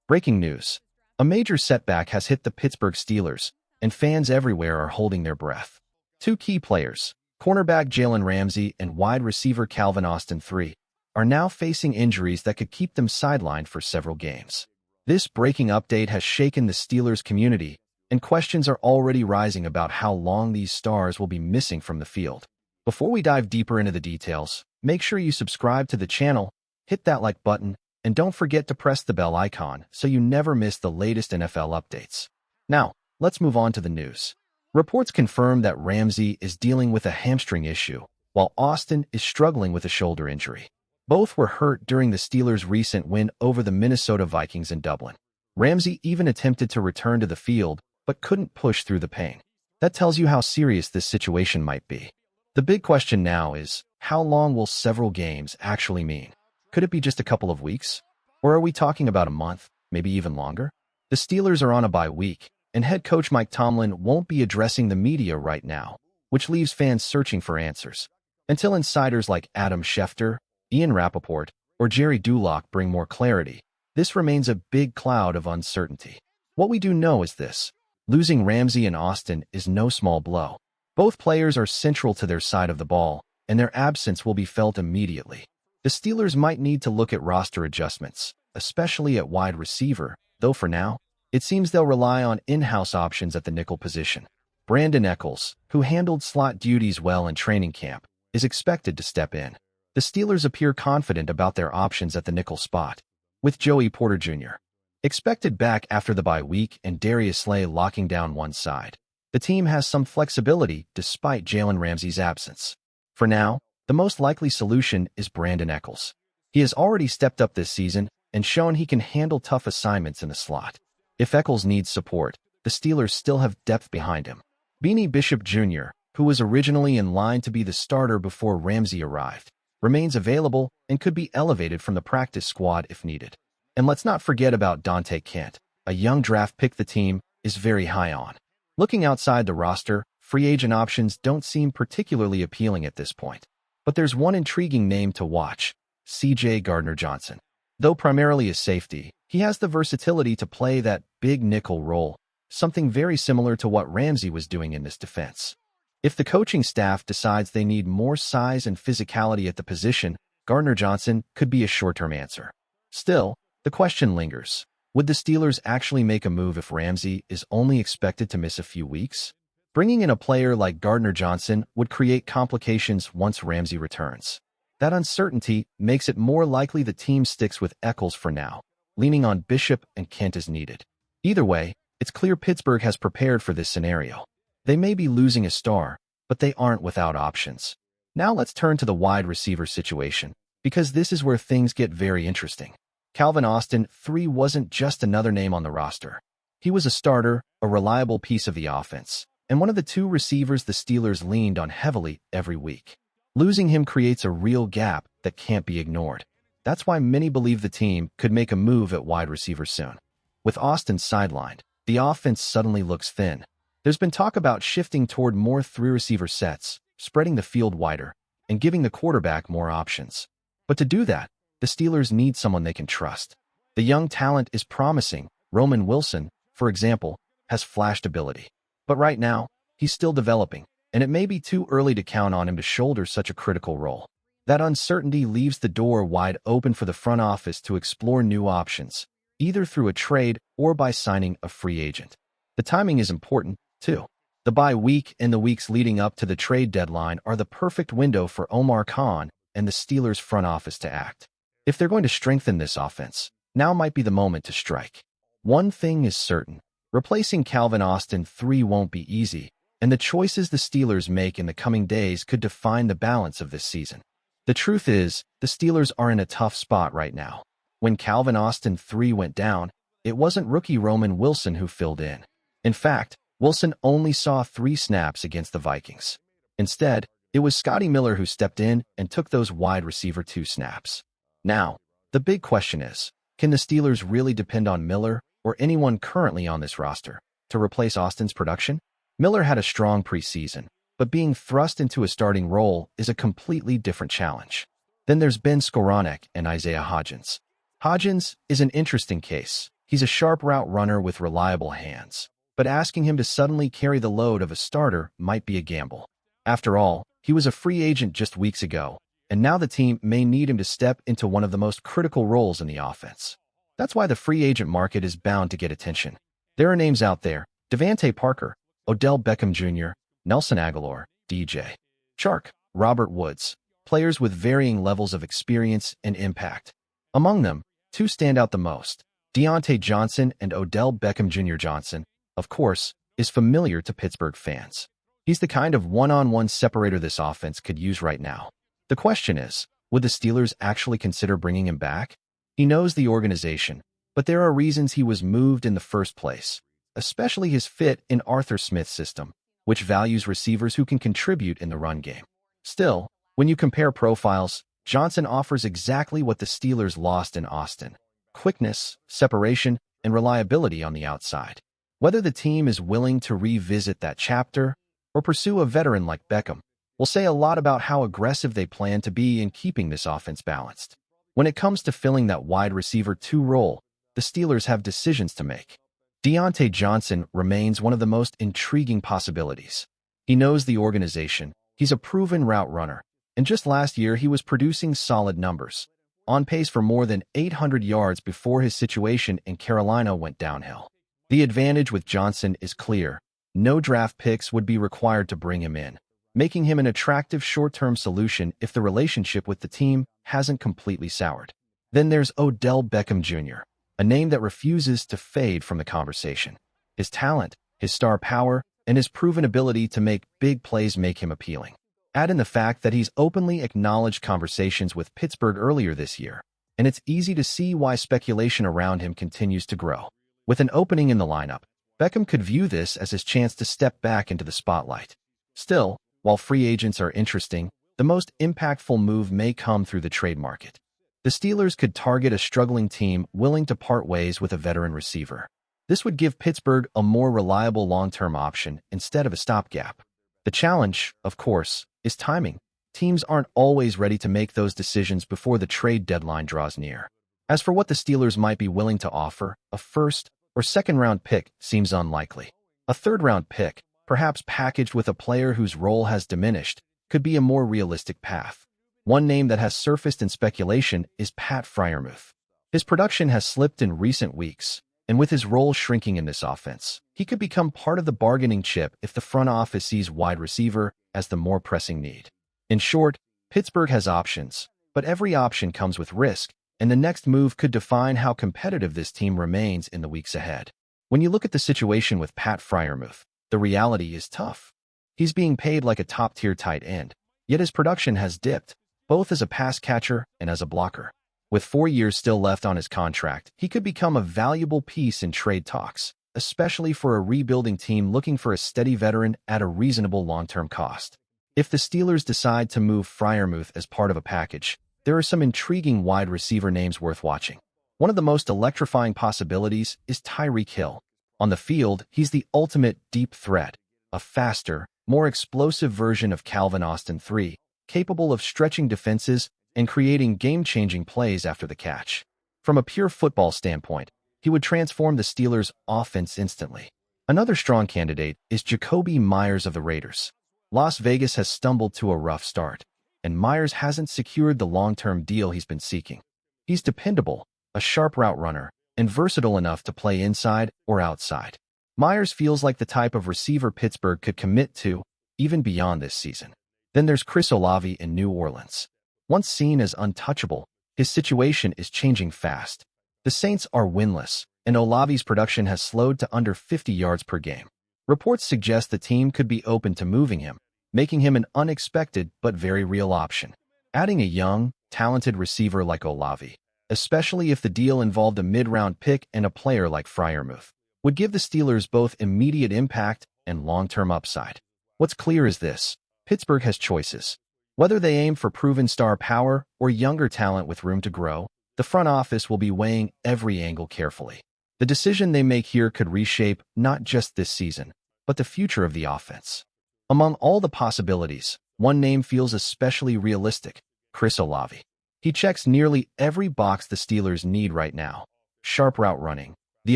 Breaking news. A major setback has hit the Pittsburgh Steelers, and fans everywhere are holding their breath. Two key players, cornerback Jalen Ramsey and wide receiver Calvin Austin III, are now facing injuries that could keep them sidelined for several games. This breaking update has shaken the Steelers community, and questions are already rising about how long these stars will be missing from the field. Before we dive deeper into the details, make sure you subscribe to the channel, hit that like button, and don't forget to press the bell icon so you never miss the latest NFL updates. Now, let's move on to the news. Reports confirm that Ramsey is dealing with a hamstring issue, while Austin is struggling with a shoulder injury. Both were hurt during the Steelers' recent win over the Minnesota Vikings in Dublin. Ramsey even attempted to return to the field, but couldn't push through the pain. That tells you how serious this situation might be. The big question now is, how long will several games actually mean? Could it be just a couple of weeks? Or are we talking about a month, maybe even longer? The Steelers are on a bye week, and head coach Mike Tomlin won't be addressing the media right now, which leaves fans searching for answers. Until insiders like Adam Schefter, Ian Rappaport, or Jerry Dulac bring more clarity, this remains a big cloud of uncertainty. What we do know is this: losing Ramsey and Austin is no small blow. Both players are central to their side of the ball, and their absence will be felt immediately. The Steelers might need to look at roster adjustments, especially at wide receiver, though for now, it seems they'll rely on in-house options at the nickel position. Brandon Echols, who handled slot duties well in training camp, is expected to step in. The Steelers appear confident about their options at the nickel spot, with Joey Porter Jr. expected back after the bye week and Darius Slay locking down one side. The team has some flexibility despite Jalen Ramsey's absence. For now, the most likely solution is Brandon Echols. He has already stepped up this season and shown he can handle tough assignments in the slot. If Echols needs support, the Steelers still have depth behind him. Beanie Bishop Jr., who was originally in line to be the starter before Ramsey arrived, remains available and could be elevated from the practice squad if needed. And let's not forget about Dante Kent, a young draft pick the team is very high on. Looking outside the roster, free agent options don't seem particularly appealing at this point. But there's one intriguing name to watch: C.J. Gardner-Johnson. Though primarily a safety, he has the versatility to play that big nickel role, something very similar to what Ramsey was doing in this defense. If the coaching staff decides they need more size and physicality at the position, Gardner-Johnson could be a short-term answer. Still, the question lingers: would the Steelers actually make a move if Ramsey is only expected to miss a few weeks? Bringing in a player like Gardner-Johnson would create complications once Ramsey returns. That uncertainty makes it more likely the team sticks with Echols for now, leaning on Bishop and Kent as needed. Either way, it's clear Pittsburgh has prepared for this scenario. They may be losing a star, but they aren't without options. Now let's turn to the wide receiver situation, because this is where things get very interesting. Calvin Austin III wasn't just another name on the roster. He was a starter, a reliable piece of the offense, and one of the two receivers the Steelers leaned on heavily every week. Losing him creates a real gap that can't be ignored. That's why many believe the team could make a move at wide receiver soon. With Austin sidelined, the offense suddenly looks thin. There's been talk about shifting toward more three-receiver sets, spreading the field wider, and giving the quarterback more options. But to do that, the Steelers need someone they can trust. The young talent is promising. Roman Wilson, for example, has flashed ability. But right now, he's still developing, and it may be too early to count on him to shoulder such a critical role. That uncertainty leaves the door wide open for the front office to explore new options, either through a trade or by signing a free agent. The timing is important, too. The bye week and the weeks leading up to the trade deadline are the perfect window for Omar Khan and the Steelers' front office to act. If they're going to strengthen this offense, now might be the moment to strike. One thing is certain: replacing Calvin Austin III won't be easy, and the choices the Steelers make in the coming days could define the balance of this season. The truth is, the Steelers are in a tough spot right now. When Calvin Austin III went down, it wasn't rookie Roman Wilson who filled in. In fact, Wilson only saw 3 snaps against the Vikings. Instead, it was Scotty Miller who stepped in and took those wide receiver 2 snaps. Now, the big question is, can the Steelers really depend on Miller or anyone currently on this roster to replace Austin's production? Miller had a strong preseason, but being thrust into a starting role is a completely different challenge. Then there's Ben Skowronek and Isaiah Hodgins. Hodgins is an interesting case. He's a sharp route runner with reliable hands, but asking him to suddenly carry the load of a starter might be a gamble. After all, he was a free agent just weeks ago, and now the team may need him to step into one of the most critical roles in the offense. That's why the free agent market is bound to get attention. There are names out there: Devontae Parker, Odell Beckham Jr., Nelson Aguilar, DJ Chark, Robert Woods, players with varying levels of experience and impact. Among them, two stand out the most. Deontay Johnson and Odell Beckham Jr. Johnson, of course, is familiar to Pittsburgh fans. He's the kind of one-on-one separator this offense could use right now. The question is, would the Steelers actually consider bringing him back? He knows the organization, but there are reasons he was moved in the first place, especially his fit in Arthur Smith's system, which values receivers who can contribute in the run game. Still, when you compare profiles, Johnson offers exactly what the Steelers lost in Austin: quickness, separation, and reliability on the outside. Whether the team is willing to revisit that chapter or pursue a veteran like Beckham will say a lot about how aggressive they plan to be in keeping this offense balanced. When it comes to filling that wide receiver 2 role, the Steelers have decisions to make. Deontay Johnson remains one of the most intriguing possibilities. He knows the organization, he's a proven route runner, and just last year he was producing solid numbers, on pace for more than 800 yards before his situation in Carolina went downhill. The advantage with Johnson is clear: no draft picks would be required to bring him in, making him an attractive short-term solution if the relationship with the team hasn't completely soured. Then there's Odell Beckham Jr., a name that refuses to fade from the conversation. His talent, his star power, and his proven ability to make big plays make him appealing. Add in the fact that he's openly acknowledged conversations with Pittsburgh earlier this year, and it's easy to see why speculation around him continues to grow. With an opening in the lineup, Beckham could view this as his chance to step back into the spotlight. Still, while free agents are interesting, the most impactful move may come through the trade market. The Steelers could target a struggling team willing to part ways with a veteran receiver. This would give Pittsburgh a more reliable long-term option instead of a stopgap. The challenge, of course, is timing. Teams aren't always ready to make those decisions before the trade deadline draws near. As for what the Steelers might be willing to offer, a first or second-round pick seems unlikely. A third-round pick, perhaps packaged with a player whose role has diminished, could be a more realistic path. One name that has surfaced in speculation is Pat Freiermuth. His production has slipped in recent weeks, and with his role shrinking in this offense, he could become part of the bargaining chip if the front office sees wide receiver as the more pressing need. In short, Pittsburgh has options, but every option comes with risk, and the next move could define how competitive this team remains in the weeks ahead. When you look at the situation with Pat Freiermuth, the reality is tough. He's being paid like a top-tier tight end, yet his production has dipped, both as a pass catcher and as a blocker. With 4 years still left on his contract, he could become a valuable piece in trade talks, especially for a rebuilding team looking for a steady veteran at a reasonable long-term cost. If the Steelers decide to move Freiermuth as part of a package, there are some intriguing wide receiver names worth watching. One of the most electrifying possibilities is Tyreek Hill. On the field, he's the ultimate deep threat, a faster, more explosive version of Calvin Austin III, capable of stretching defenses and creating game-changing plays after the catch. From a pure football standpoint, he would transform the Steelers' offense instantly. Another strong candidate is Jakobi Meyers of the Raiders. Las Vegas has stumbled to a rough start, and Meyers hasn't secured the long-term deal he's been seeking. He's dependable, a sharp route runner, and versatile enough to play inside or outside. Meyers feels like the type of receiver Pittsburgh could commit to, even beyond this season. Then there's Chris Olave in New Orleans. Once seen as untouchable, his situation is changing fast. The Saints are winless, and Olave's production has slowed to under 50 yards per game. Reports suggest the team could be open to moving him, making him an unexpected but very real option. Adding a young, talented receiver like Olave, especially if the deal involved a mid-round pick and a player like Freiermuth, would give the Steelers both immediate impact and long-term upside. What's clear is this: Pittsburgh has choices. Whether they aim for proven star power or younger talent with room to grow, the front office will be weighing every angle carefully. The decision they make here could reshape not just this season, but the future of the offense. Among all the possibilities, one name feels especially realistic: Chris Olave. He checks nearly every box the Steelers need right now: sharp route running, the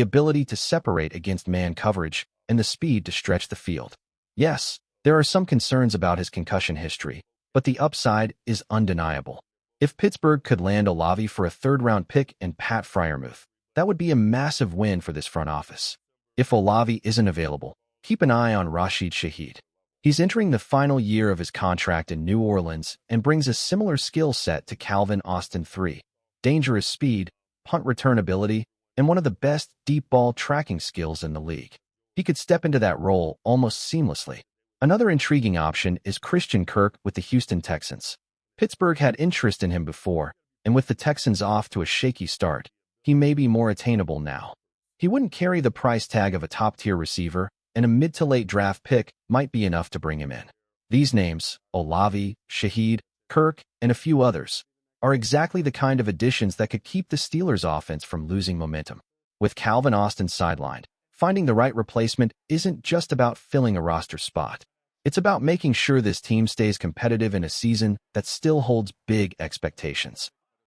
ability to separate against man coverage, and the speed to stretch the field. Yes, there are some concerns about his concussion history, but the upside is undeniable. If Pittsburgh could land Olave for a third-round pick and Pat Freiermuth, that would be a massive win for this front office. If Olave isn't available, keep an eye on Rashid Shaheed. He's entering the final year of his contract in New Orleans and brings a similar skill set to Calvin Austin III. Dangerous speed, punt return ability, and one of the best deep ball tracking skills in the league. He could step into that role almost seamlessly. Another intriguing option is Christian Kirk with the Houston Texans. Pittsburgh had interest in him before, and with the Texans off to a shaky start, he may be more attainable now. He wouldn't carry the price tag of a top-tier receiver, and a mid-to-late draft pick might be enough to bring him in. These names, Olave, Shaheed, Kirk, and a few others, are exactly the kind of additions that could keep the Steelers' offense from losing momentum. With Calvin Austin sidelined, finding the right replacement isn't just about filling a roster spot. It's about making sure this team stays competitive in a season that still holds big expectations.